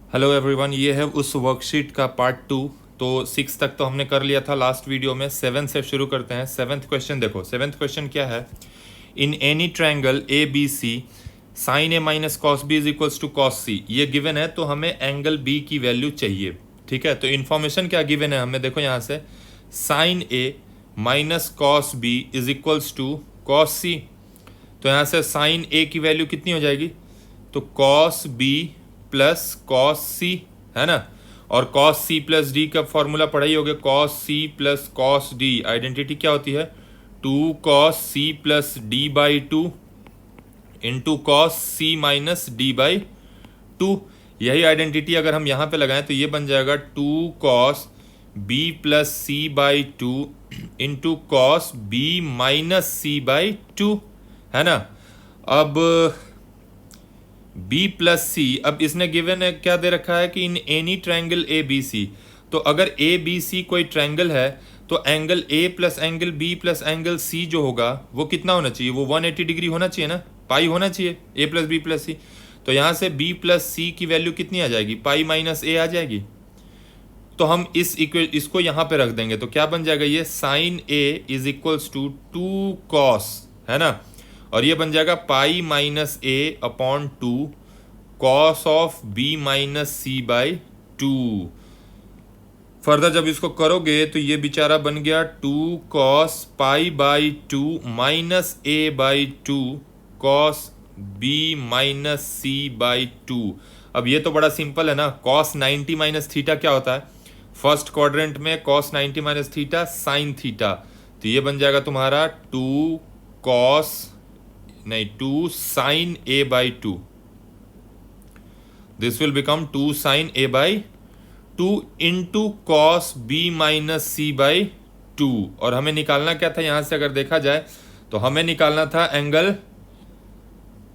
Hello everyone, ये है उस वर्कशीट का पार्ट 2। तो 6 तक तो हमने कर लिया था लास्ट वीडियो में। 7 से शुरू करते हैं। 7th क्वेश्चन देखो। 7th क्वेश्चन क्या है? In any triangle A B C sine A minus cos B is equals to cos C. ये गिवन है तो हमें एंगल बी की वैल्यू चाहिए। ठीक है, तो इन्फॉर्मेशन क्या गिवन है हमें, देखो यहाँ से sine A minus cos B is equals to cos C. तो यहाँ से साइन ए की वैल्यू कितनी हो जाएगी? तो cos B plus cos C, है ना। और कॉस सी प्लस डी का फॉर्मूला पढ़ा ही होगा, cos C plus cos D. Identity क्या होती है? 2 cos c plus D by two into cos C minus D by two. यही आइडेंटिटी अगर हम यहाँ पे लगाएं तो ये बन जाएगा 2 cos b plus C by two into cos B minus C by two, है ना। अब b प्लस सी, अब इसने गिवन है क्या दे रखा है कि in any triangle A B C. तो अगर ए बी सी कोई ट्रायंगल है तो angle A plus angle B plus angle C जो होगा वो कितना होना चाहिए? वो 180 डिग्री होना चाहिए ना, पाई होना चाहिए ए प्लस बी प्लस सी। तो यहाँ से b प्लस सी की वैल्यू कितनी आ जाएगी? पाई माइनस ए आ जाएगी। तो हम इसको यहाँ पे रख देंगे तो क्या बन जाएगा? ये sine A is equals to 2 cos, है ना। और ये बन जाएगा pi minus A upon 2 cos of B minus C by two. Further जब इसको करोगे तो ये बेचारा बन गया 2 cos pi by two minus A by two cos B minus C by two. अब ये तो बड़ा सिंपल है ना। cos 90 माइनस थीटा क्या होता है? फर्स्ट क्वाड्रेंट में cos 90 minus theta sine theta. तो ये बन जाएगा तुम्हारा 2 sine A by two. This will become 2 sine A by two into cos B minus C by two. और हमें निकालना क्या था यहां से? अगर देखा जाए तो हमें निकालना था एंगल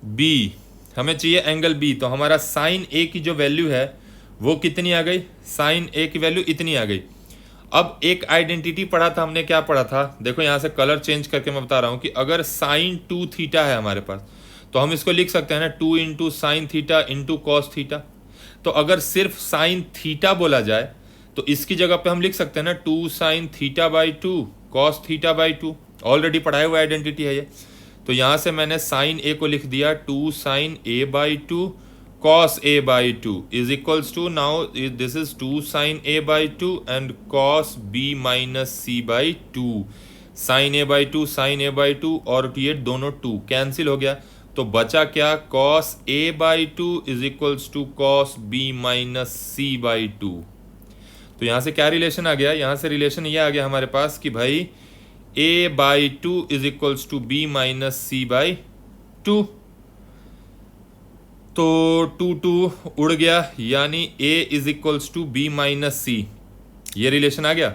बी। हमें चाहिए एंगल बी। तो हमारा साइन ए की जो वैल्यू है वो कितनी आ गई? साइन ए की वैल्यू इतनी आ गई। अब एक आइडेंटिटी पढ़ा था हमने, क्या पढ़ा था? देखो यहाँ से कलर चेंज करके मैं बता रहा हूँ कि अगर साइन 2 थीटा है हमारे पास तो हम इसको लिख सकते हैं ना 2 into sine theta into cos theta. तो अगर सिर्फ साइन थीटा बोला जाए तो इसकी जगह पे हम लिख सकते हैं ना 2 sine theta by two cos theta by two. Already पढ़ाए हुआ आइडेंटिटी है ये। तो यहाँ से मैंने साइन ए को लिख दिया 2 sine A by two cos a by 2 is equals to, now this is 2 sin a by 2 and cos b minus c by 2। sin a by 2 sin a by 2 और ये दोनों 2 कैंसिल हो गया तो बचा क्या? cos a by 2 is equals to cos b minus c by 2। तो यहाँ से क्या रिलेशन आ गया? यहाँ से रिलेशन ये आ गया हमारे पास कि भाई a by 2 is equals to b minus c by 2। तो 2 उड़ गया, यानी a is equals to B minus C. ये रिलेशन आ गया।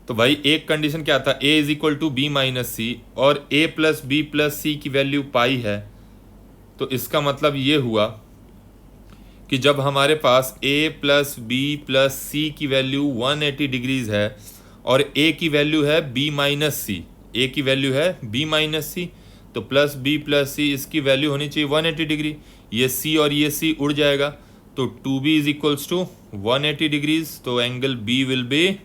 तो भाई एक कंडीशन क्या था? a is equal to B minus C और a plus B plus C की वैल्यू पाई है। तो इसका मतलब ये हुआ कि जब हमारे पास a plus B plus C की वैल्यू 180 डिग्रीज है और a की वैल्यू है b माइनस सी, a की वैल्यू है b माइनस सी, तो प्लस बी प्लस सी इसकी वैल्यू होनी चाहिए 180 डिग्री। ये c और ये c उड़ जाएगा तो 2b is equals to 180 degrees. तो angle b will be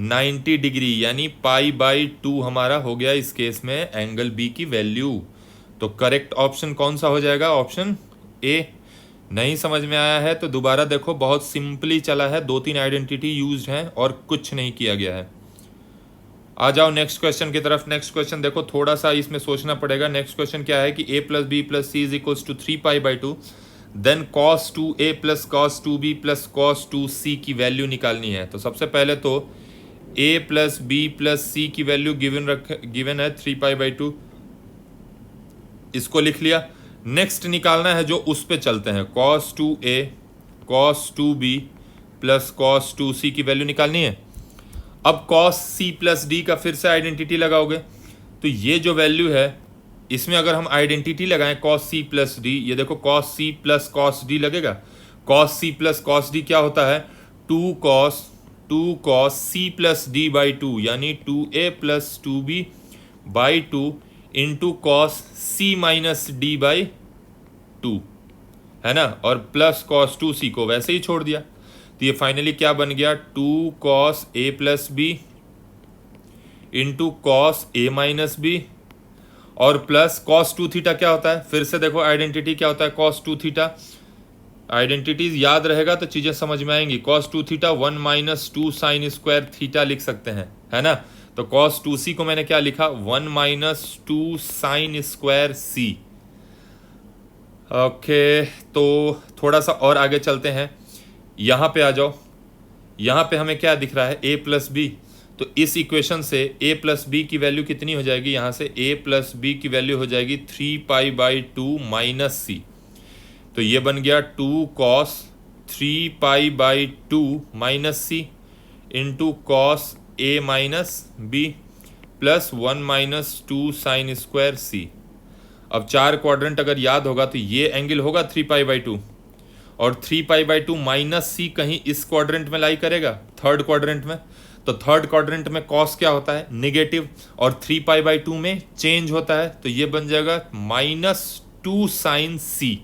90 degree, यानी पाई बाई 2 हमारा हो गया इस केस में एंगल b की वैल्यू। तो करेक्ट ऑप्शन कौन सा हो जाएगा? Option A. नहीं समझ में आया है तो दोबारा देखो, बहुत सिंपली चला है, 2-3 आइडेंटिटी यूज्ड हैं और कुछ नहीं किया गया है। आ जाओ नेक्स्ट क्वेश्चन की तरफ। नेक्स्ट क्वेश्चन देखो, थोड़ा सा इसमें सोचना पड़ेगा। नेक्स्ट क्वेश्चन क्या है कि a plus B plus C is equals to 3 pi by 2, then cos 2a plus cos 2b plus cos 2c की वैल्यू निकालनी है। तो सबसे पहले तो a plus B plus C की वैल्यू गिवन है 3 पाई बाई 2, इसको लिख लिया। नेक्स्ट निकालना है जो उस पे चलते हैं, cos 2a cos 2b plus cos 2c की वैल्यू निकालनी है। अब cos c प्लस डी का फिर से आइडेंटिटी लगाओगे तो ये जो वैल्यू है इसमें अगर हम आइडेंटिटी लगाएं cos c प्लस डी, ये देखो cos c plus cos d लगेगा। cos c plus cos d क्या होता है? 2 cos c plus d by 2, यानी 2a plus 2b by 2 into cos c minus D by 2, है ना, और प्लस कॉस 2c को वैसे ही छोड़ दिया। तो ये फाइनली क्या बन गया, 2 cos a plus B into cos a minus B और प्लस कॉस 2 थीटा क्या होता है, फिर से देखो आइडेंटिटी क्या होता है, कॉस 2 थीटा। आइडेंटिटीज याद रहेगा तो चीजें समझ में आएंगी। Cos 2 theta 1 minus 2 sine square theta लिख सकते हैं, है ना। तो कॉस 2c को मैंने क्या लिखा, 1 minus 2 sine square c। Okay, तो थोड़ा सा और आगे चलते हैं, यहाँ पे आ जाओ। यहाँ पे हमें क्या दिख रहा है, a प्लस बी। तो इस इक्वेशन से a प्लस बी की वैल्यू कितनी हो जाएगी, यहाँ से a प्लस बी की वैल्यू हो जाएगी 3π/2 माइनस सी। तो ये बन गया 2 cos 3π/2 minus C into cos a minus B plus 1 minus 2 sine square C. अब 4 क्वाड्रेंट अगर याद होगा तो ये एंगल होगा 3π/2 और 3π/2 माइनस सी कहीं इस क्वाड्रेंट में लाई करेगा, थर्ड क्वाड्रेंट में। तो थर्ड क्वाड्रेंट में कॉस क्या होता है, नेगेटिव, और 3π/2 में चेंज होता है। तो ये बन जाएगा -2 sine C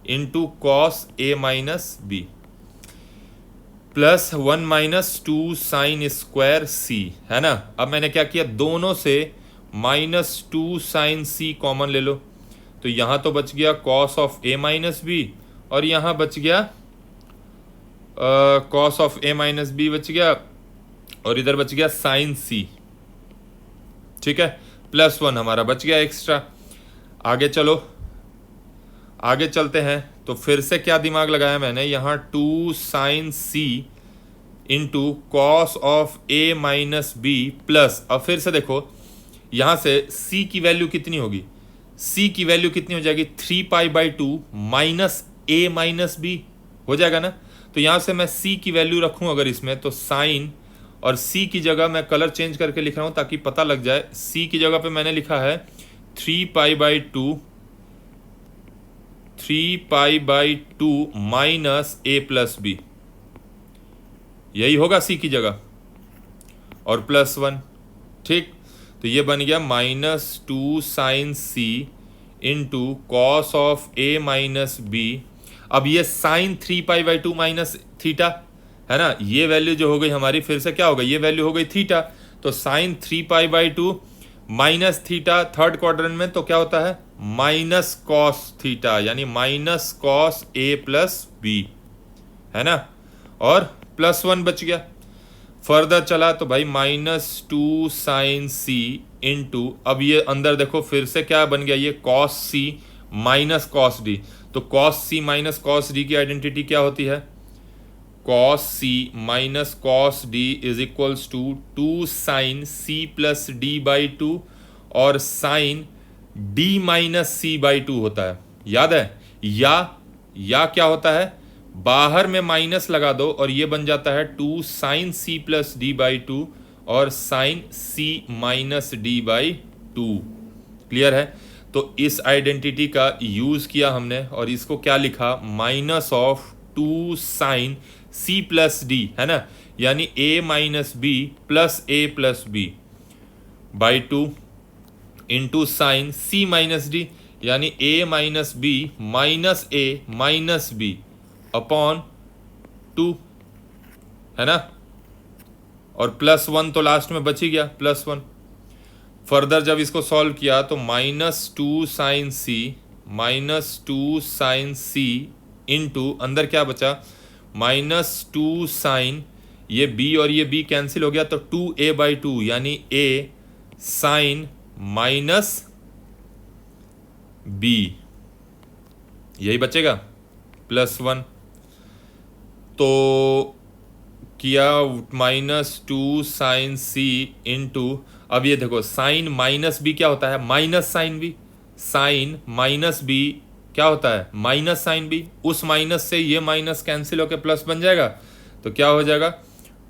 into cos a minus B plus 1 minus 2 sine square C, है ना। अब मैंने क्या किया, दोनों से -2 साइन सी कॉमन ले लो। तो यहाँ तो बच गया cos of a minus B और यहाँ बच गया cos of a minus B बच गया और इधर बच गया साइन सी। ठीक है, +1 हमारा बच गया एक्स्ट्रा। आगे चलो, आगे चलते हैं। तो फिर से क्या दिमाग लगाया मैंने, यहाँ 2 sine C into cos of a minus B plus, अब फिर से देखो यहाँ से c की वैल्यू कितनी होगी, c की वैल्यू कितनी हो जाएगी, 3π/2 माइनस a माइनस बी हो जाएगा ना। तो यहाँ से मैं c की वैल्यू रखूँ अगर इसमें, तो साइन और c की जगह मैं कलर चेंज करके लिख रहा हूँ ताकि पता लग जाए। c की जगह पे मैंने लिखा है 3π/2 माइनस a प्लस बी, यही होगा c की जगह, और +1। ठीक, तो ये बन गया -2 sine C into cos of a minus B. अब ये साइन 3π/2 माइनस थीटा, है ना, ये वैल्यू जो हो गई हमारी, फिर से क्या हो गई, ये वैल्यू हो गई थीटा। तो sine 3π/2 minus theta third quadrant में तो क्या होता है, माइनस कॉस थीटा, यानी minus cos a plus B, है ना, और +1 बच गया। फर्दर चला तो भाई -2 साइन सी इंटू, अब ये अंदर देखो फिर से क्या बन गया, ये cos C minus cos D. तो cos C minus cos D की आइडेंटिटी क्या होती है, cos C minus cos D is equals to 2 sine C plus d/2 और साइन d माइनस c/2 होता है, याद है। या क्या होता है, बाहर में माइनस लगा दो और ये बन जाता है 2 साइन सी प्लस d/2 और sign c minus d/2। Clear है। तो इस आइडेंटिटी का यूज किया हमने और इसको क्या लिखा, -2 साइन c प्लस d, है ना, यानी a minus B plus a plus b/2 into sine c minus d, यानी a minus B minus a minus b upon 2, है ना, और +1 तो लास्ट में बच ही गया, +1। फर्दर जब इसको सॉल्व किया तो -2 साइन सी इंटू अंदर क्या बचा, -2 साइन, ये b और ये b कैंसिल हो गया तो 2a/2, यानी a साइन माइनस b, यही बचेगा, +1। तो किया -2 साइन सी इंटू, अब ये देखो साइन माइनस बी क्या होता है, minus sine B, sine minus B क्या होता है, माइनस साइन बी। उस माइनस से ये माइनस कैंसिल होकर प्लस बन जाएगा, तो क्या हो जाएगा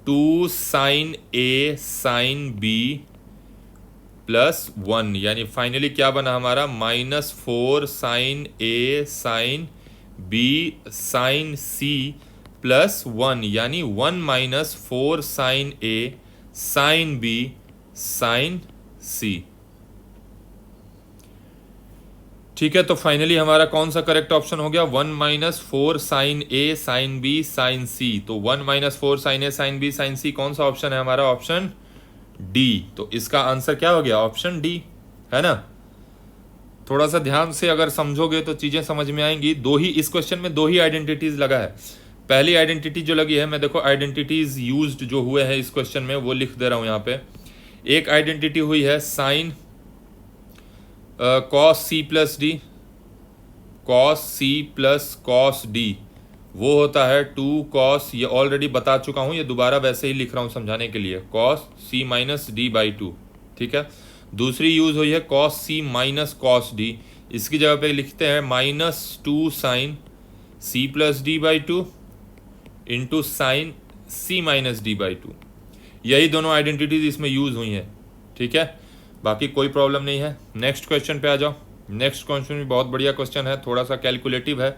2 साइन ए साइन बी +1, यानी फाइनली क्या बना हमारा, -4 साइन ए साइन बी साइन सी +1, यानी 1 - 4 साइन ए साइन बी साइन सी। ठीक है, तो फाइनली हमारा कौन सा करेक्ट ऑप्शन हो गया, 1 माइनस 4 साइन ए साइन बी साइन सी। तो 1 माइनस 4 साइन ए साइन बी साइन सी कौन सा ऑप्शन है हमारा, ऑप्शन डी। तो इसका आंसर क्या हो गया, ऑप्शन डी, है ना। थोड़ा सा ध्यान से अगर समझोगे तो चीजें समझ में आएंगी। दो ही इस क्वेश्चन में दो ही आइडेंटिटीज लगा है। पहली आइडेंटिटी जो लगी है, मैं देखो आइडेंटिटीज यूज्ड जो हुए हैं इस क्वेश्चन में वो लिख दे रहा हूं यहाँ पे। एक आइडेंटिटी हुई है sine cos C plus D, cos C plus cos D, वो होता है 2 कॉस, ये ऑलरेडी बता चुका हूं, ये दोबारा वैसे ही लिख रहा हूं समझाने के लिए, cos C minus D by 2, ठीक है। दूसरी यूज हुई है cos C minus cos D, इसकी जगह पे लिखते हैं -2 sine C plus D by 2 into sine C minus D by 2। यही दोनों आइडेंटिटीज इसमें यूज हुई हैं, ठीक है। बाकी कोई प्रॉब्लम नहीं है। नेक्स्ट क्वेश्चन पे आ जाओ। नेक्स्ट क्वेश्चन भी बहुत बढ़िया क्वेश्चन है, थोड़ा सा कैलकुलेटिव है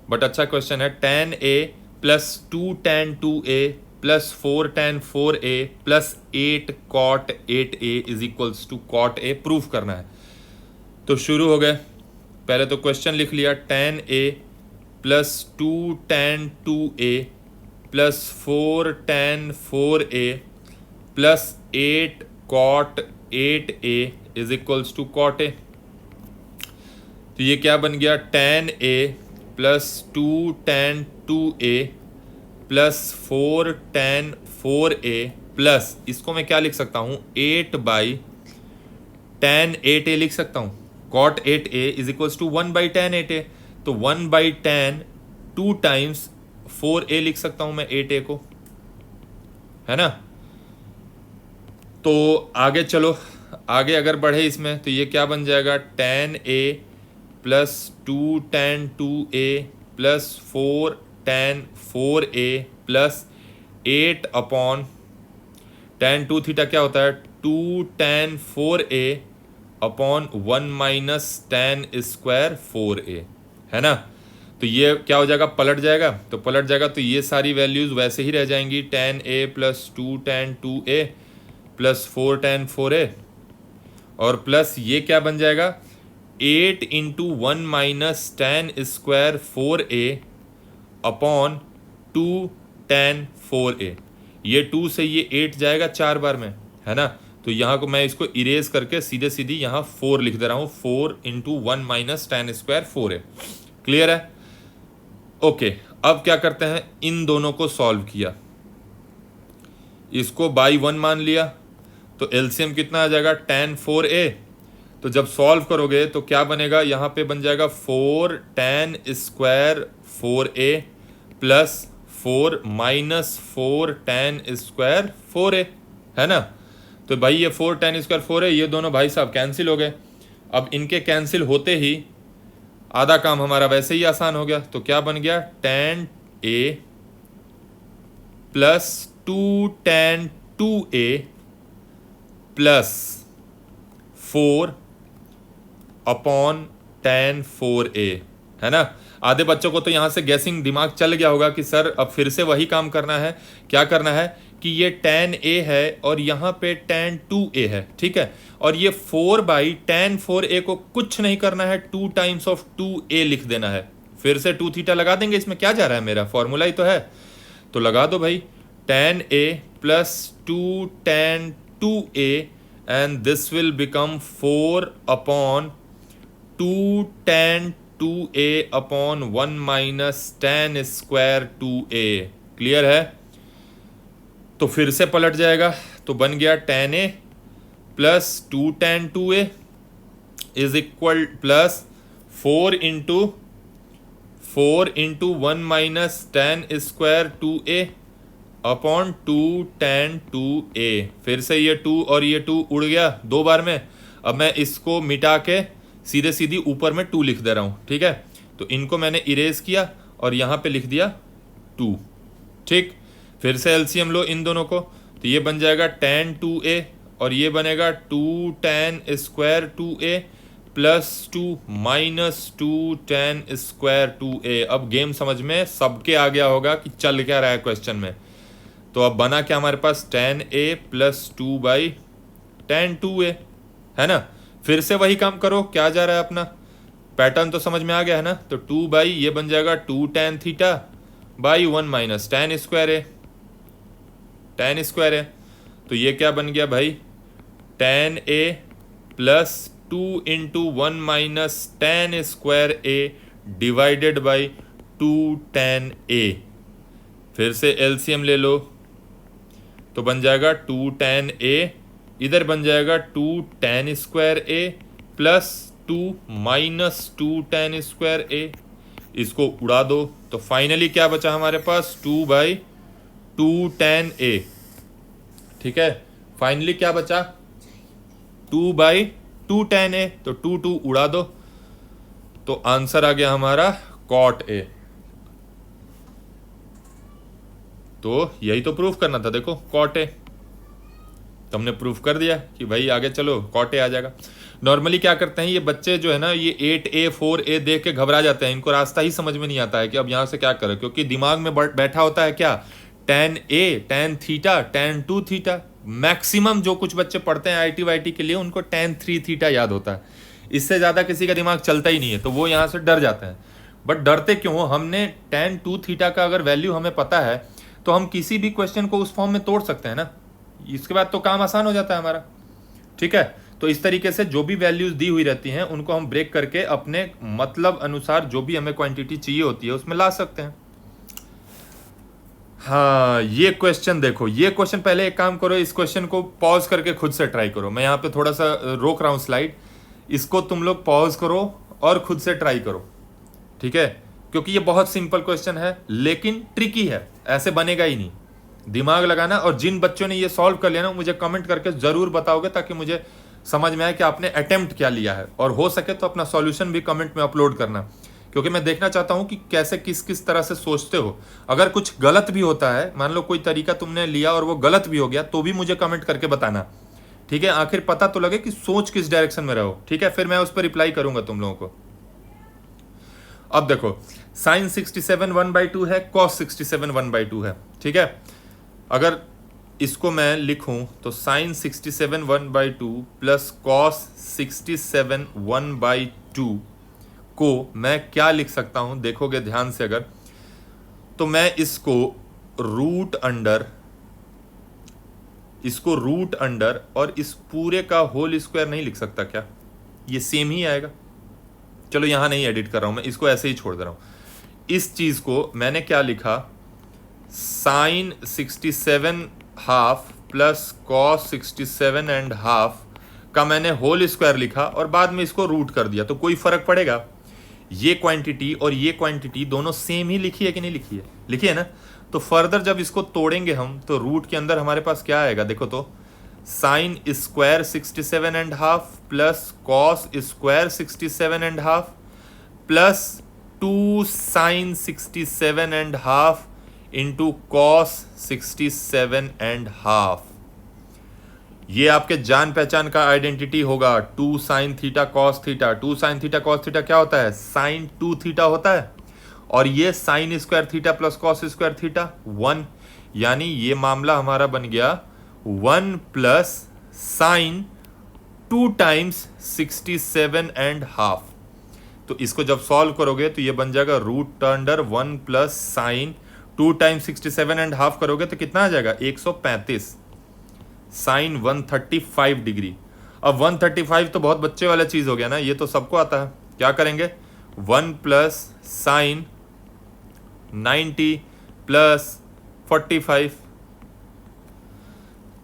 बट अच्छा क्वेश्चन है। tan a plus 2 tan 2a plus 4 tan 4a plus 8 cot 8a is equals to cot a proof करना है। तो शुरू हो गए। पहले तो क्वेश्चन लिख लिया, tan a plus 2 tan 2a plus 4 tan 4a plus 8 cot 8a is equals to cot a। तो ये क्या बन गया, tan a plus 2 tan 2a plus 4 tan 4a plus, इसको मैं क्या लिख सकता हूँ, 8 बाई tan 8a लिख सकता हूँ। cot 8a is equals to 1 by tan 8a, तो 1 बाई tan 2 टाइम्स 4a लिख सकता हूँ मैं 8a को, है ना। तो आगे चलो, आगे अगर बढ़े इसमें तो ये क्या बन जाएगा, tan a plus 2 tan 2a plus 4 tan 4a plus 8 upon tan 2 theta क्या होता है, 2 tan 4a upon 1 minus tan square 4a, है ना। तो ये क्या हो जाएगा, पलट जाएगा, तो पलट जाएगा तो ये सारी वैल्यूज वैसे ही रह जाएंगी, tan a plus 2 tan 2a plus 4 tan 4a और प्लस ये क्या बन जाएगा, 8 into 1 minus tan square 4a upon 2 tan 4a। ये 2 से ये 8 जाएगा 4 बार में, है ना। तो यहाँ को मैं इसको इरेज करके सीधे सीधी यहाँ 4 लिख दे रहा हूँ, 4 into 1 minus tan square 4a। Clear है, ओके। अब क्या करते हैं, इन दोनों को सॉल्व किया, इसको बाई 1 मान लिया, तो एलसीएम कितना आ जाएगा, tan 4a। तो जब सॉल्व करोगे तो क्या बनेगा, यहाँ पे बन जाएगा 4 tan square 4a plus 4 minus 4 tan square 4a, है ना। तो भाई ये 4 tan स्क्वायर 4a, ये दोनों भाई साहब कैंसिल हो गए। अब इनके कैंसिल होते ही आधा काम हमारा वैसे ही आसान हो गया। तो क्या बन गया, tan a plus 2 tan 2a plus 4 upon tan 4a, है ना। आधे बच्चों को तो यहाँ से गैसिंग दिमाग चल गया होगा कि सर अब फिर से वही काम करना है। क्या करना है कि ये tan a है और यहाँ पे tan 2a है, ठीक है। और ये 4 बाई tan 4a को कुछ नहीं करना है, 2 टाइम्स ऑफ 2a लिख देना है। फिर से 2 थीटा लगा देंगे, इसमें क्या जा रहा है, मेरा फॉर्मूला ही तो है। तो लगा दो भाई, tan a plus 2 tan 2a and this will become 4 upon 2 tan 2a upon 1 minus tan square 2a। Clear है, तो फिर से पलट जाएगा, तो बन गया tan a plus 2 tan 2a is equal plus 4 into 1 minus tan square 2a upon 2 tan 2a। फिर से ये 2 और ये 2 उड़ गया 2 बार में। अब मैं इसको मिटा के सीधे सीधी ऊपर में 2 लिख दे रहा हूँ, ठीक है। तो इनको मैंने इरेज किया और यहाँ पे लिख दिया 2, ठीक। फिर से एलसीएम लो इन दोनों को, तो ये बन जाएगा tan 2a और ये बनेगा 2 tan square 2a plus 2 minus 2 tan square 2a। अब गेम समझ में सबके आ गया होगा कि चल क्या रहा है क्वेश्चन में। तो अब बना क्या हमारे पास, tan a plus 2 by tan 2a, है ना। फिर से वही काम करो, क्या जा रहा है अपना, पैटर्न तो समझ में आ गया है ना। तो 2 बाई ये बन जाएगा 2 tan theta by 1 minus tan square है, tan स्क्वायर है। तो ये क्या बन गया भाई, tan a plus 2 into 1 minus tan square a divided by 2 tan a। फिर से एलसीएम ले लो तो बन जाएगा 2 tan a, इधर बन जाएगा 2 tan square a plus 2 minus 2 tan square a। इसको उड़ा दो तो फाइनली क्या बचा हमारे पास, 2 बाई 2 tan a। ठीक है, फाइनली क्या बचा, 2 बाई 2 tan a। तो 2 2 उड़ा दो तो आंसर आ गया हमारा cot a। तो यही तो प्रूफ करना था, देखो cot a तुमने प्रूफ कर दिया कि भाई आगे चलो cot a आ जाएगा। नॉर्मली क्या करते हैं ये बच्चे जो है ना, ये 8a 4a देख के घबरा जाते हैं, इनको रास्ता ही समझ में नहीं आता है कि अब यहाँ से क्या करें, क्योंकि दिमाग में बैठा होता है क्या, tan a tan theta tan 2 theta. Maximum जो कुछ बच्चे पढ़ते हैं आईटी वाईटी के लिए उनको tan 3 थीटा याद होता है, इससे ज़्यादा किसी का दिमाग चलता ही नहीं है, तो वो यहाँ से डर जाते हैं। बट डरते क्यों, हमने tan 2 थीटा का अगर वैल्यू हमें पता है तो हम किसी भी क्वेश्चन को उस फॉर्म में तोड़ सकते हैं ना, इसके बाद तो काम आसान हो जाता है हमारा। ठीक है, तो इस तरीके से जो भी वैल्यूज दी हुई रहती हैं उनको हम ब्रेक करके अपने मतलब अनुसार जो भी हमें क्वांटिटी चाहिए होती है उसमें ला सकते हैं। हाँ, ये क्वेश्चन देखो, ये क्वेश्चन पहले एक काम करो, इस क्वेश्चन को पॉज करके खुद से ट्राई करो। मैं यहाँ पे थोड़ा सा रोक रहा हूँ स्लाइड, इसको तुम लोग पॉज करो और खुद से ट्राई करो। ठीक है, क्योंकि ये बहुत सिंपल क्वेश्चन है लेकिन ट्रिकी है, ऐसे बनेगा ही नहीं, दिमाग लगाना। और जिन बच्चों ने ये सॉल्व कर लिया ना, मुझे कमेंट करके जरूर बताओगे ताकि मुझे समझ में आए कि आपने अटेम्प्ट क्या लिया है, और हो सके तो अपना सॉल्यूशन भी कमेंट में अपलोड करना, क्योंकि मैं देखना चाहता हूं कि कैसे किस किस तरह से सोचते हो। अगर कुछ गलत भी होता है, मान लो कोई तरीका तुमने लिया और वो गलत भी हो गया, तो भी मुझे कमेंट करके बताना। ठीक है, आखिर पता तो लगे कि सोच किस डायरेक्शन में रहो। ठीक है, फिर मैं उस पर रिप्लाई करूंगा तुम लोगों को। अब देखो, साइन 67 1/2 है, कॉस 67 1/2 है। ठीक है, अगर इसको मैं लिखूं तो साइन 67 1/2 प्लस कॉस 67 1/2 को मैं क्या लिख सकता हूं, देखोगे ध्यान से अगर, तो मैं इसको रूट अंडर और इस पूरे का होल स्क्वायर नहीं लिख सकता क्या, ये सेम ही आएगा। चलो यहां नहीं एडिट कर रहा हूं मैं, इसको ऐसे ही छोड़ दे रहा हूं। इस चीज को मैंने क्या लिखा, sine 67 half plus cos 67 and half का मैंने होल स्क्वायर लिखा और बाद में इसको रूट कर दिया, तो कोई फर्क पड़ेगा? ये क्वांटिटी और ये क्वांटिटी दोनों सेम ही लिखी है कि नहीं लिखी है, लिखी है ना। तो फर्दर जब इसको तोड़ेंगे हम तो रूट के अंदर हमारे पास क्या आएगा, देखो तो sine square 67 and half plus cos square 67 and half plus 2 sine 67 and half into cos 67 and half. ये आपके जान पहचान का आइडेंटिटी होगा, 2 sine theta cos theta. 2 sine theta cos theta क्या होता है, साइन 2 थीटा होता है, और ये sine square theta plus cos square theta 1, यानी ये मामला हमारा बन गया 1 plus sine 2 times 67 and half. तो इसको जब सॉल्व करोगे तो ये बन जाएगा root under 1 plus sine 2 times 67 and half करोगे तो कितना आ जाएगा, 135 साइन 135 डिग्री। अब 135 तो बहुत बच्चे वाला चीज हो गया ना, ये तो सबको आता है। क्या करेंगे, 1 plus sine 90 plus 45,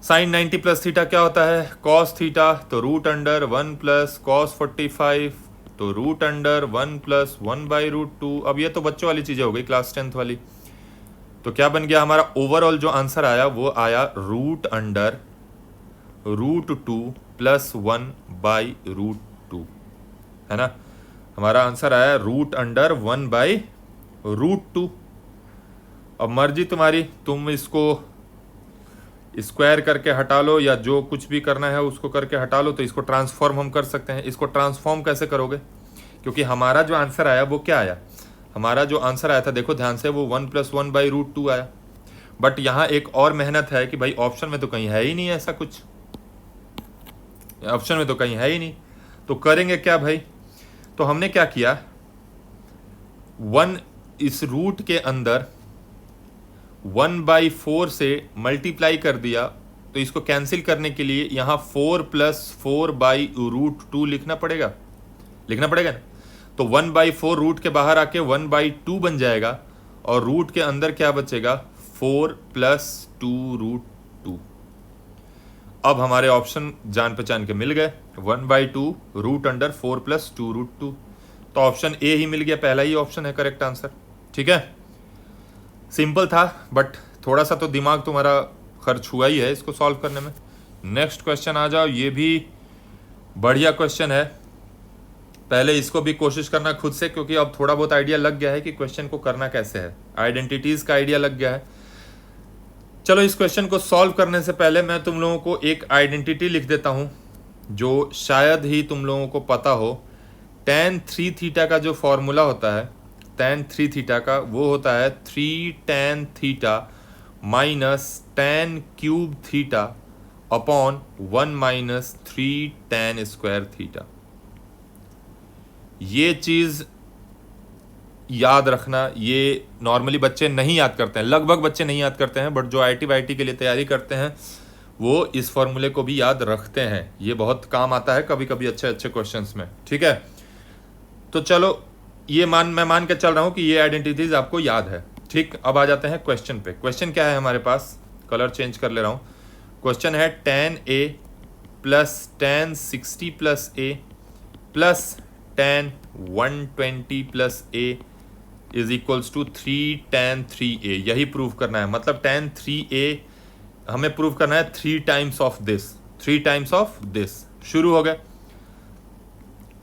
sine 90 plus theta क्या होता है, कॉस थीटा, तो रूट अंडर 1 प्लस कॉस 45, तो रूट अंडर 1 प्लस 1/√2। अब ये तो बच्चों वाली चीजें हो गई, क्लास 10th वाली। तो क्या बन गया हमारा ओवरऑल जो आंसर आया वो आया रूट अंडर √2 प्लस 1/√2, है ना। हमारा आंसर आया रूट अंडर 1/√2। अब मर्जी तुम्हारी, तुम इसको स्क्वायर करके हटा लो या जो कुछ भी करना है उसको करके हटा लो, तो इसको ट्रांसफॉर्म हम कर सकते हैं। इसको ट्रांसफॉर्म कैसे करोगे, क्योंकि हमारा जो आंसर आया वो क्या आया, हमारा जो आंसर आया था देखो ध्यान से, वो 1 प्लस 1/√2 आया। बट यहाँ एक और मेहनत है कि भाई ऑप्शन में तो कहीं है ही नहीं ऐसा कुछ, ऑप्शन में तो कहीं है ही नहीं, तो करेंगे क्या भाई, तो हमने क्या किया, 1 इस रूट के अंदर 1/4 से मल्टीप्लाई कर दिया, तो इसको कैंसिल करने के लिए यहाँ 4 + 4/√2 लिखना पड़ेगा ना। तो 1/4 रूट के बाहर आके 1/2 बन जाएगा और रूट के अंदर क्या बचेगा, 4 + 2√2। अब हमारे ऑप्शन जान पहचान के मिल गए, 1/2 √4 + 2√2। तो ऑप्शन ए ही मिल गया, पहला ही ऑप्शन है करेक्ट आंसर। ठीक है, सिंपल था बट थोड़ा सा तो दिमाग तुम्हारा खर्च हुआ ही है इसको सॉल्व करने में। नेक्स्ट क्वेश्चन आ जाओ, ये भी बढ़िया क्वेश्चन है। पहले इसको भी कोशिश करना खुद से, क्योंकि अब थोड़ा बहुत आइडिया लग गया है कि क्वेश्चन को करना कैसे है, आइडेंटिटीज का आइडिया लग गया है। चलो इस क्वेश्चन को सॉल्व करने से पहले मैं तुम लोगों को एक आइडेंटिटी लिख देता हूं जो शायद ही तुम लोगों को पता हो। tan 3θ का जो फॉर्मूला होता है, tan 3θ का, वो होता है 3 tan θ - tan cube θ upon 1 - 3 tan square θ। ये चीज़ याद रखना, ये नॉर्मली बच्चे नहीं याद करते हैं, लगभग बच्चे नहीं याद करते हैं, बट जो IIT वाईटी के लिए तैयारी करते हैं वो इस फॉर्मूले को भी याद रखते हैं। ये बहुत काम आता है कभी कभी अच्छे अच्छे क्वेश्चंस में। ठीक है, तो चलो ये मैं मान के चल रहा हूँ कि ये आइडेंटिटीज आपको याद है। ठीक, अब आ जाते हैं क्वेश्चन पे। क्वेश्चन क्या है हमारे पास, कलर चेंज कर ले रहा हूँ। क्वेश्चन है tan A + tan 60 + A + tan 120 + A = 3 tan 3A। यही प्रूव करना है, मतलब tan 3A हमें प्रूव करना है 3 टाइम्स ऑफ दिस। शुरू हो गए,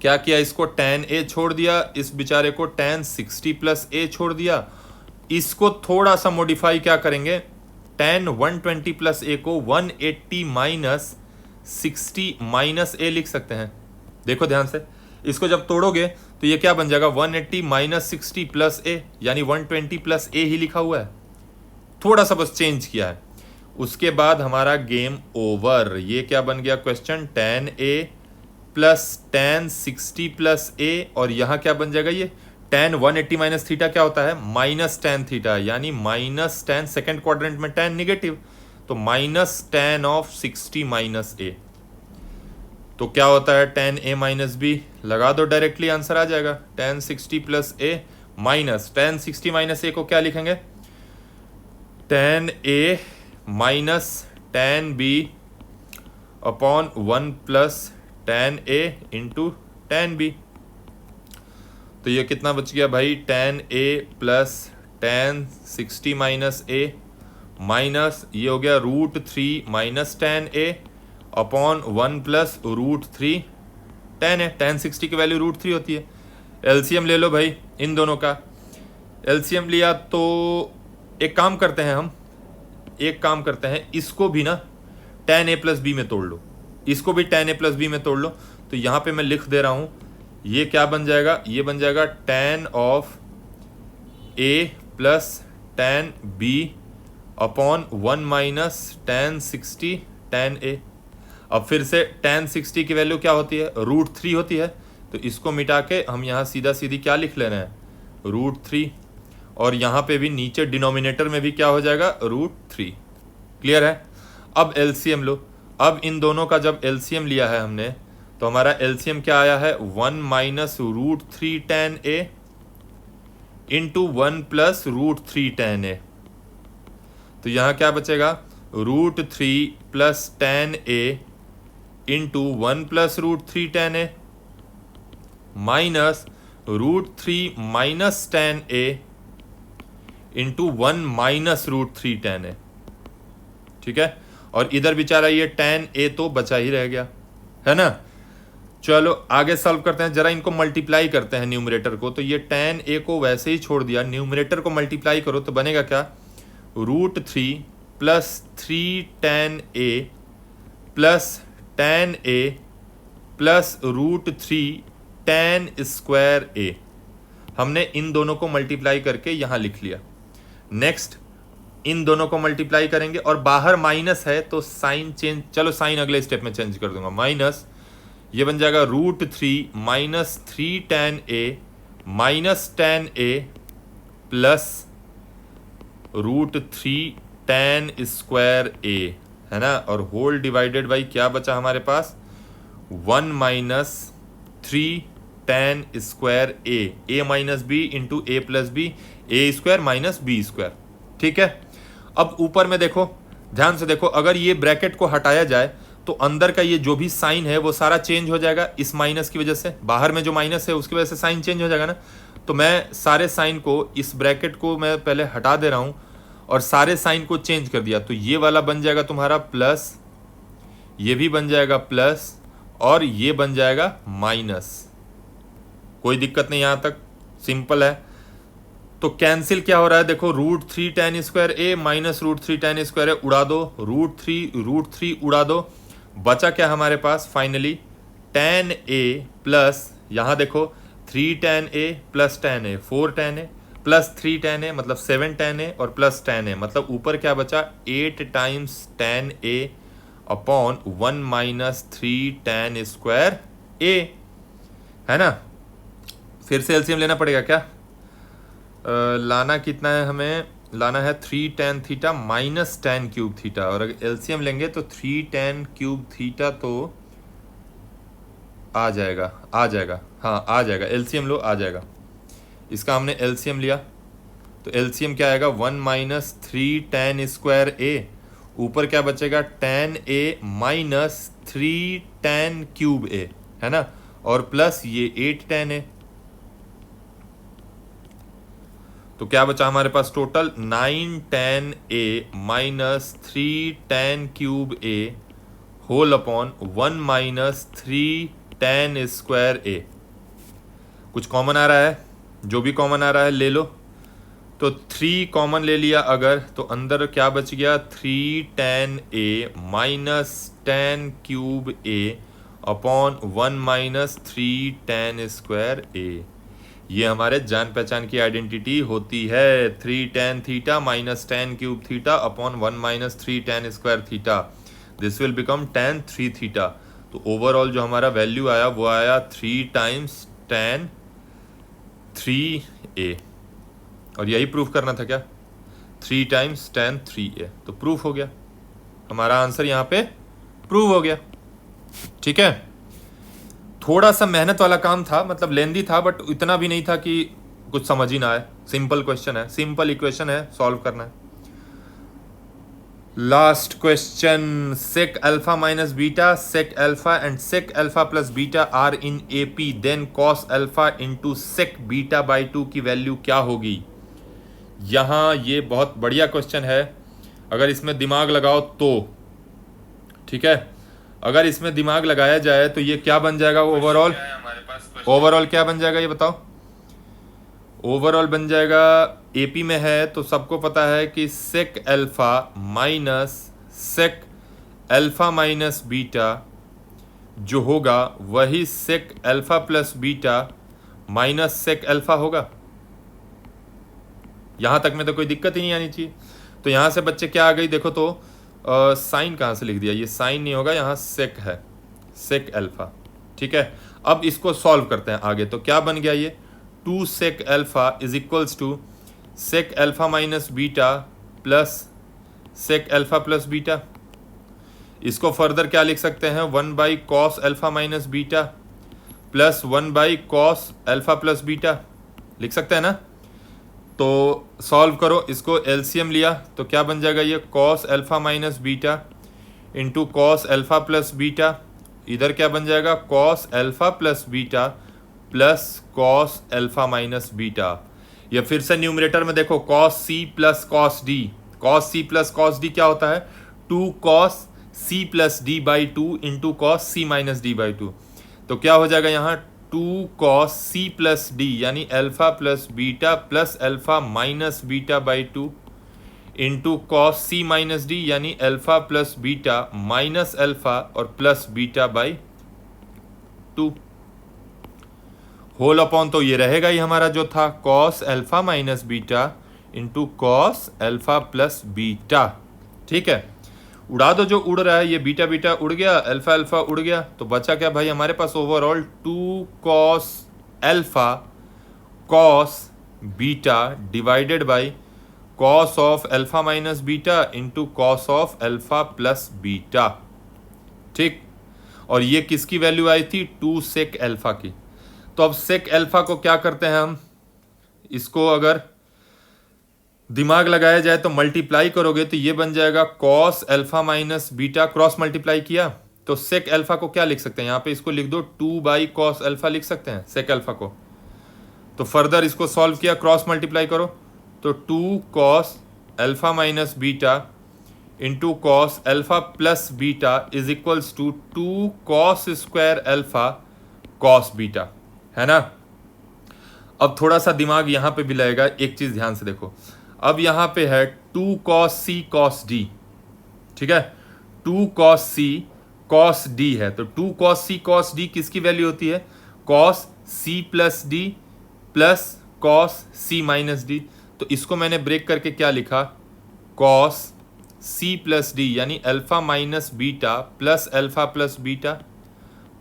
क्या किया, इसको tan A छोड़ दिया, इस बेचारे को tan 60 + A छोड़ दिया। इसको थोड़ा सा मॉडिफाई क्या करेंगे, tan 120 + A को 180 - 60 - A लिख सकते हैं। देखो ध्यान से, इसको जब तोड़ोगे तो ये क्या बन जाएगा, 180 - 60 + A, यानी 120 + A ही लिखा हुआ है, थोड़ा सा बस चेंज किया है। उसके बाद हमारा गेम ओवर। ये क्या बन गया question, tan A + tan 60 + A, और यहाँ क्या बन जाएगा, ये tan 180 - θ क्या होता है, -tan θ, यानी -tan, सेकेंड क्वाड्रेंट में tan नेगेटिव, तो -tan of 60 - A। तो क्या होता है, tan A - B, लगा दो डायरेक्टली आंसर आ जाएगा। tan 60 + A minus tan 60 - A को क्या लिखेंगे, tan A - tan B upon 1 + tan A into tan B। तो ये कितना बच गया भाई, tan A + tan 60 - A minus ये हो गया √3 - tan A upon 1 + √3 tan A। tan 60 की वैल्यू √3 होती है। एलसीएम ले लो भाई इन दोनों का। एलसीएम लिया तो एक काम करते हैं, इसको भी ना tan A + B में तोड़ लो, इसको भी tan A + B में तोड़ लो। तो यहाँ पे मैं लिख दे रहा हूँ, ये क्या बन जाएगा, ये बन जाएगा tan of A + tan B upon 1 - tan 60 tan A। अब फिर से tan 60 की वैल्यू क्या होती है, √3 होती है, तो इसको मिटा के हम यहाँ सीधा सीधी क्या लिख ले रहे हैं, √3, और यहाँ पे भी नीचे डिनोमिनेटर में भी क्या हो जाएगा, √3। क्लियर है। अब एलसीएम लो। अब इन दोनों का जब एलसीएम लिया है हमने, तो हमारा एलसीएम क्या आया है, 1 - √3 tan A into 1 + √3 tan A। तो यहाँ क्या बचेगा, √3 + tan A into 1 + √3 tan A minus √3 - tan A into 1 - √3 tan A। ठीक है, और इधर बेचारा ये tan A तो बचा ही रह गया है ना। चलो आगे सॉल्व करते हैं, जरा इनको मल्टीप्लाई करते हैं न्यूमरेटर को। तो ये tan A को वैसे ही छोड़ दिया, न्यूमरेटर को मल्टीप्लाई करो तो बनेगा क्या, √3 + 3 tan A + tan A + √3 tan square A। हमने इन दोनों को मल्टीप्लाई करके यहाँ लिख लिया। नेक्स्ट इन दोनों को मल्टीप्लाई करेंगे, और बाहर माइनस है तो साइन चेंज, चलो साइन अगले स्टेप में चेंज कर दूंगा, माइनस ये बन जाएगा √3 minus 3 tan A minus tan A plus √3 tan square A, है ना, और होल डिवाइडेड बाई क्या बचा हमारे पास 1 minus 3 tan square A minus B into A plus B, A square minus B square. ठीक है, अब ऊपर में देखो, ध्यान से देखो, अगर ये ब्रैकेट को हटाया जाए तो अंदर का ये जो भी साइन है वो सारा चेंज हो जाएगा इस माइनस की वजह से, बाहर में जो माइनस है उसकी वजह से साइन चेंज हो जाएगा ना। तो मैं सारे साइन को, इस ब्रैकेट को मैं पहले हटा दे रहा हूं और सारे साइन को चेंज कर दिया, तो ये वाला बन जाएगा तुम्हारा प्लस, ये भी बन जाएगा प्लस और ये बन जाएगा माइनस। कोई दिक्कत नहीं, यहां तक सिंपल है। तो कैंसिल क्या हो रहा है, देखो √3 tan square A minus √3 tan square A उड़ा दो, √3 उड़ा दो, बचा क्या हमारे पास फाइनली tan A प्लस, यहां देखो 3 tan A plus tan A 4 tan A plus 3 tan A मतलब 7 tan A और प्लस tan A मतलब ऊपर क्या बचा 8 times tan A upon 1 minus 3 tan square A, है ना। फिर से एलसीएम लेना पड़ेगा क्या, लाना कितना है हमें, लाना है 3 tan theta minus tan cube theta, और अगर एलसीएम लेंगे तो 3 tan क्यूब थीटा तो आ जाएगा हाँ आ जाएगा, एलसीएम लो आ जाएगा। इसका हमने एलसीएम लिया तो एलसीएम क्या आएगा 1 माइनस 3 tan स्क्वायर A, ऊपर क्या बचेगा tan A minus 3 tan cube A, है ना, और प्लस ये 8 tan A, तो क्या बचा हमारे पास total 9 tan A minus 3 tan cube A whole upon 1 minus 3 tan square A। कुछ कॉमन आ रहा है, जो भी कॉमन आ रहा है ले लो, तो 3 कॉमन ले लिया अगर, तो अंदर क्या बच गया 3 tan A minus tan cube A upon 1 minus 3 tan square A। ये हमारे जान पहचान की आइडेंटिटी होती है, 3 tan theta minus tan cube theta upon 1 minus 3 tan square theta, this will become tan 3 theta. तो ओवरऑल जो हमारा वैल्यू आया वो आया 3 टाइम्स tan 3A, और यही प्रूफ करना था क्या 3 टाइम्स tan 3A, तो प्रूफ हो गया, हमारा आंसर यहाँ पे प्रूव हो गया। ठीक है, थोड़ा सा मेहनत वाला काम था, मतलब लेंदी था, बट इतना भी नहीं था कि कुछ समझ ही ना आए। सिंपल क्वेश्चन है, सिंपल इक्वेशन है, सॉल्व करना है। Last question, sec alpha minus beta, sec alpha and sec alpha plus beta are in AP, then cos alpha into sec beta by 2 की वैल्यू क्या होगी। यहाँ ये बहुत बढ़िया क्वेश्चन है, अगर इसमें दिमाग लगाओ तो, ठीक है, अगर इसमें दिमाग लगाया जाए तो ये क्या बन जाएगा ओवरऑल क्या बन जाएगा ये बताओ। ओवरऑल बन जाएगा, एपी में है तो सबको पता है कि sec alpha minus sec alpha minus beta जो होगा वही sec alpha plus beta minus sec alpha होगा। यहां तक में तो कोई दिक्कत ही नहीं आनी चाहिए। तो यहां से बच्चे क्या आ गई देखो, तो साइन कहाँ से लिख दिया, ये साइन नहीं होगा, यहाँ सेक है, सेक अल्फा। ठीक है, अब इसको सॉल्व करते हैं आगे। तो क्या बन गया ये 2 sec alpha is equals to sec alpha minus beta plus sec alpha plus beta. इसको फर्दर क्या लिख सकते हैं 1 by cos alpha minus beta plus 1 by cos alpha plus beta लिख सकते हैं ना। तो सॉल्व करो, इसको एलसीएम लिया तो क्या बन जाएगा ये cos alpha minus beta into cos alpha plus beta, इधर क्या बन जाएगा cos alpha plus beta plus cos alpha minus beta. या फिर से न्यूमरेटर में देखो cos C plus cos D, cos C plus cos D क्या होता है 2 cos C plus D by 2 into cos C minus D by 2। तो क्या हो जाएगा यहाँ 2 कॉस सी प्लस डी यानी alpha plus beta plus alpha minus beta by 2 into cos C minus D यानी alpha plus beta minus alpha और plus beta by 2 whole upon. तो ये रहेगा ही हमारा जो था cos alpha minus beta into cos alpha plus beta. ठीक है, उड़ा दो जो उड़ रहा है, ये बीटा बीटा उड़ गया, अल्फा अल्फा उड़ गया, तो बचा क्या भाई हमारे पास overall 2 cos alpha cos beta divided by cos of alpha minus beta into cos of alpha plus beta. ठीक, और ये किसकी वैल्यू आई थी? 2 सेक अल्फा की। तो अब सेक अल्फा को क्या करते हैं हम, इसको अगर दिमाग लगाया जाए तो मल्टीप्लाई करोगे तो ये बन जाएगा cos alpha minus beta, cross multiply किया तो सेक अल्फा को क्या लिख सकते हैं, यहाँ पे इसको लिख दो 2 बाई कॉस अल्फा लिख सकते हैं सेक अल्फा को। तो फर्दर इसको सॉल्व किया, क्रॉस मल्टीप्लाई करो तो 2 cos alpha minus beta into cos alpha plus beta is equals to 2 cos square alpha cos beta, है ना। अब थोड़ा सा दिमाग यहाँ पे भी लगेगा, एक चीज ध्यान से देखो, अब यहाँ पे है 2 कॉस सी कॉस डी, ठीक है, 2 कॉस सी कॉस डी है, तो 2 कॉस सी कॉस डी किसकी वैल्यू होती है? Cos C plus D plus cos C minus D. तो इसको मैंने ब्रेक करके क्या लिखा, कॉस सी प्लस डी यानी alpha minus beta plus alpha plus beta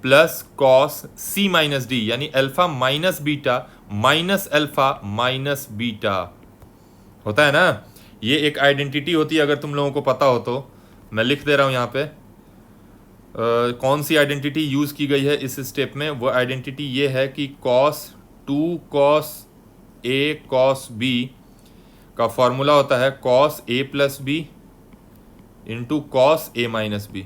plus cos C minus D यानी alpha minus beta minus alpha minus beta. होता है ना, ये एक आइडेंटिटी होती है, अगर तुम लोगों को पता हो तो मैं लिख दे रहा हूं यहाँ पे कौन सी आइडेंटिटी यूज की गई है इस स्टेप में। वो आइडेंटिटी ये है कि cos 2 cos A cos B का फॉर्मूला होता है cos A plus B into cos A minus B.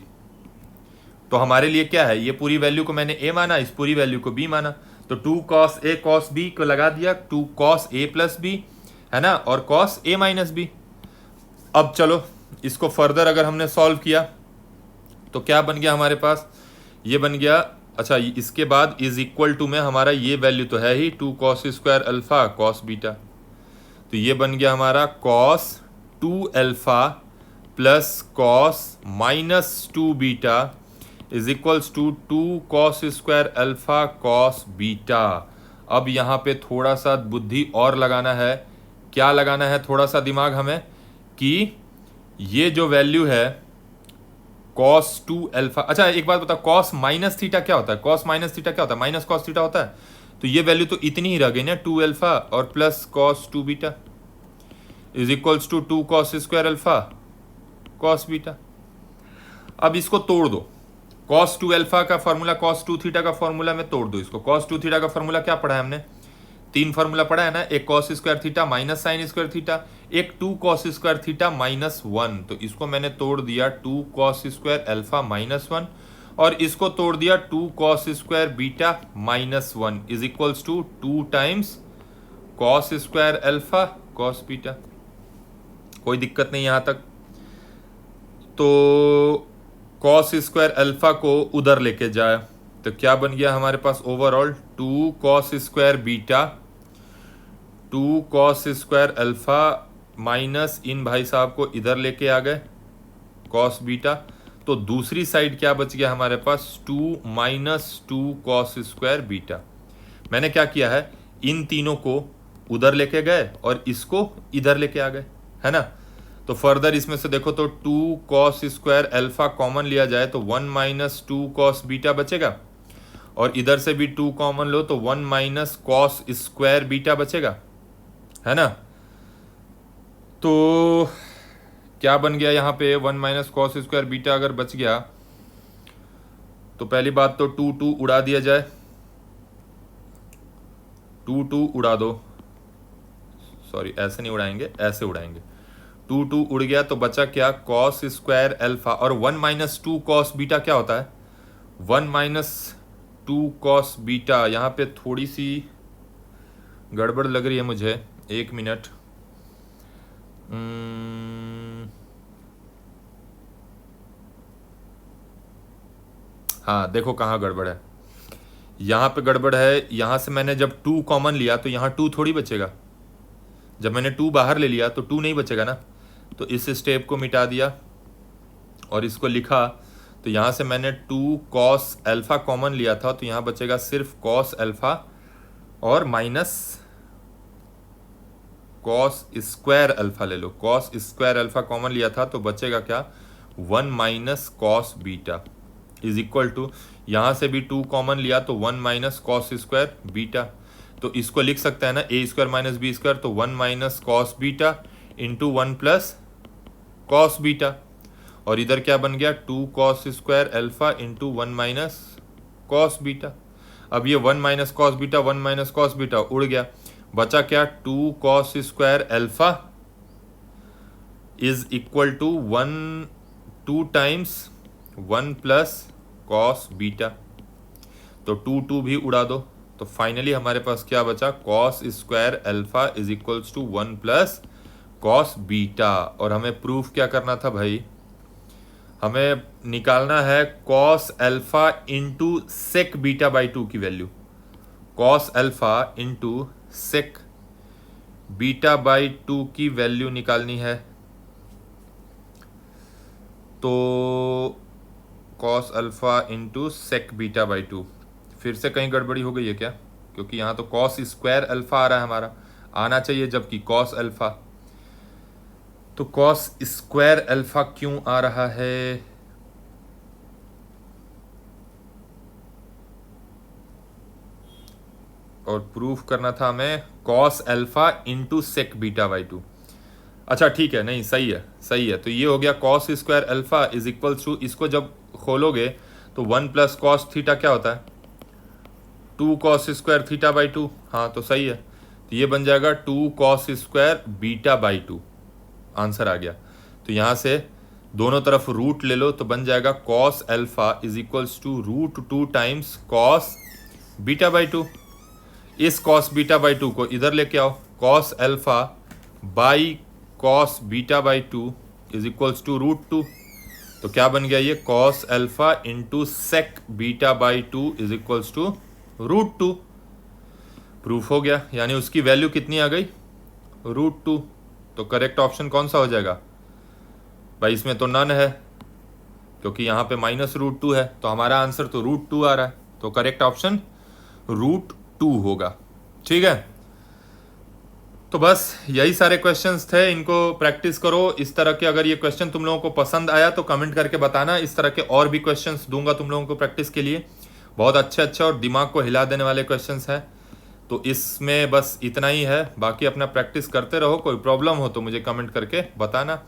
तो हमारे लिए क्या है, ये पूरी वैल्यू को मैंने ए माना, इस पूरी वैल्यू को बी माना, तो 2 कॉस ए कॉस बी को लगा दिया 2 कॉस ए प्लस बी, है ना, और कॉस ए माइनस बी। अब चलो इसको फर्दर अगर हमने सॉल्व किया तो क्या बन गया हमारे पास, ये बन गया, अच्छा इसके बाद इज इक्वल टू में हमारा ये वैल्यू तो है ही 2 cos square alpha cos beta, तो ये बन गया हमारा cos 2 alpha plus cos minus 2 beta is equals to 2 cos square alpha cos beta. अब यहाँ पे थोड़ा सा बुद्धि और लगाना है, क्या लगाना है, थोड़ा सा दिमाग हमें, कि ये जो वैल्यू है cos 2 अल्फा, अच्छा एक बात बताओ, cos माइनस थीटा क्या होता है? cos माइनस थीटा क्या होता है? माइनस cos थीटा होता है, तो ये वैल्यू तो इतनी ही रह गई ना 2 अल्फा और plus cos 2 beta is equals to 2 cos square alpha cos beta. अब इसको तोड़ दो, cos 2 अल्फा का फॉर्मूला cos 2 थीटा का फॉर्मूला में तोड़ दो इसको। cos 2 थीटा का फॉर्मूला क्या पढ़ा है हमने? 3 फॉर्मूला पढ़ा है ना, एक cos square theta minus sign square theta, एक 2 cos स्क्वायर थीटा माइनस 1। तो इसको मैंने तोड़ दिया 2 cos स्क्वायर अल्फा माइनस 1 और इसको तोड़ दिया 2 cos square beta minus 1 is equals to 2 times cos square alpha cos beta. कोई दिक्कत नहीं यहां तक। तो cos स्क्वायर अल्फा को उधर लेके जाए तो क्या बन गया हमारे पास overall 2 cos square beta 2 cos square alpha minus इन भाई साहब को इधर लेके आ गए cos बीटा। तो दूसरी साइड क्या बच गया हमारे पास 2 माइनस 2 cos स्क्वायर बीटा। मैंने क्या किया है, इन तीनों को उधर लेके गए और इसको इधर लेके आ गए, है ना। तो फर्दर इसमें से देखो तो 2 cos स्क्वायर अल्फा कॉमन लिया जाए तो 1 माइनस 2 cos बीटा बचेगा और इधर से भी 2 कॉमन लो तो 1 माइनस cos स्क्वायर बीटा बचेगा, है ना। तो क्या बन गया यहाँ पे 1 माइनस cos स्क्वायर बीटा अगर बच गया तो पहली बात तो 2 उड़ा दिया जाए, 2 उड़ा दो, सॉरी ऐसे नहीं उड़ाएंगे, ऐसे उड़ाएंगे। 2 उड़ गया तो बचा क्या cos स्क्वायर अल्फा और 1 माइनस 2 cos बीटा क्या होता है 1 माइनस 2 cos बीटा। यहाँ पे थोड़ी सी गड़बड़ लग रही है मुझे, एक मिनट। हाँ देखो कहाँ गड़बड़ है, यहाँ पे गड़बड़ है। यहाँ से मैंने जब 2 कॉमन लिया तो यहाँ 2 थोड़ी बचेगा, जब मैंने 2 बाहर ले लिया तो 2 नहीं बचेगा ना। तो इस स्टेप को मिटा दिया और इसको लिखा तो यहाँ से मैंने 2 cos अल्फा कॉमन लिया था तो यहाँ बचेगा सिर्फ cos अल्फा और माइनस cos स्क्वायर अल्फा ले लो। cos स्क्वायर अल्फा कॉमन लिया था तो बचेगा क्या 1 minus cos beta is equal to, यहाँ से भी 2 कॉमन लिया तो 1 माइनस कॉस स्क्वायर बीटा, तो इसको लिख सकते हैं ना A square minus B square, तो 1 minus cos beta into 1 plus cos beta, और इधर क्या बन गया 2 cos square alpha into 1 minus cos beta. अब ये 1 minus cos beta 1 minus cos beta उड़ गया, बचा क्या 2 cos square alpha is equal to 2 times 1 plus cos beta, तो 2 भी उड़ा दो, तो फाइनली हमारे पास क्या बचा cos square alpha is equals to 1 plus cos beta. और हमें प्रूफ क्या करना था भाई, हमें निकालना है cos alpha into sec beta by 2 की value, cos alpha into sec beta by 2 की वैल्यू निकालनी है। तो cos alpha into sec beta by 2, फिर से कहीं गड़बड़ी हो गई है क्या, क्योंकि यहाँ तो कॉस स्क्वायर अल्फा आ रहा है, हमारा आना चाहिए जबकि कॉस अल्फा, तो कॉस स्क्वायर अल्फा क्यों आ रहा है, और प्रूफ करना था हमें cos alpha into sec beta by 2। अच्छा ठीक है, नहीं सही है सही है, तो ये हो गया cos square alpha is equal to, इसको जब खोलोगे तो 1 प्लस कॉस थीटा क्या होता है 2 कॉस स्क्वायर थीटा बाई 2, हाँ तो सही है, तो ये बन जाएगा 2 cos square beta by 2, answer आ गया। तो यहाँ से दोनों तरफ रूट ले लो तो बन जाएगा cos alpha is equals to √2 times cos beta by 2। इस कॉस बीटा बाई 2 को इधर लेके आओ, cos alpha by cos beta by 2 is equals to √2, तो क्या बन गया ये cos alpha into sec beta by 2 is equals to √2। Proof हो गया, यानी उसकी वैल्यू कितनी आ गई √2, तो करेक्ट ऑप्शन कौन सा हो जाएगा भाई, इसमें तो नन है क्योंकि यहाँ पे माइनस √2 है, तो हमारा आंसर तो √2 आ रहा है, तो करेक्ट ऑप्शन √2 होगा। ठीक है, तो बस यही सारे क्वेश्चंस थे, इनको प्रैक्टिस करो। इस तरह के अगर ये क्वेश्चन तुम लोगों को पसंद आया तो कमेंट करके बताना, इस तरह के और भी क्वेश्चंस दूंगा तुम लोगों को प्रैक्टिस के लिए, बहुत अच्छे अच्छे और दिमाग को हिला देने वाले क्वेश्चंस हैं। तो इसमें बस इतना ही है, बाकी अपना प्रैक्टिस करते रहो, कोई प्रॉब्लम हो तो मुझे कमेंट करके बताना।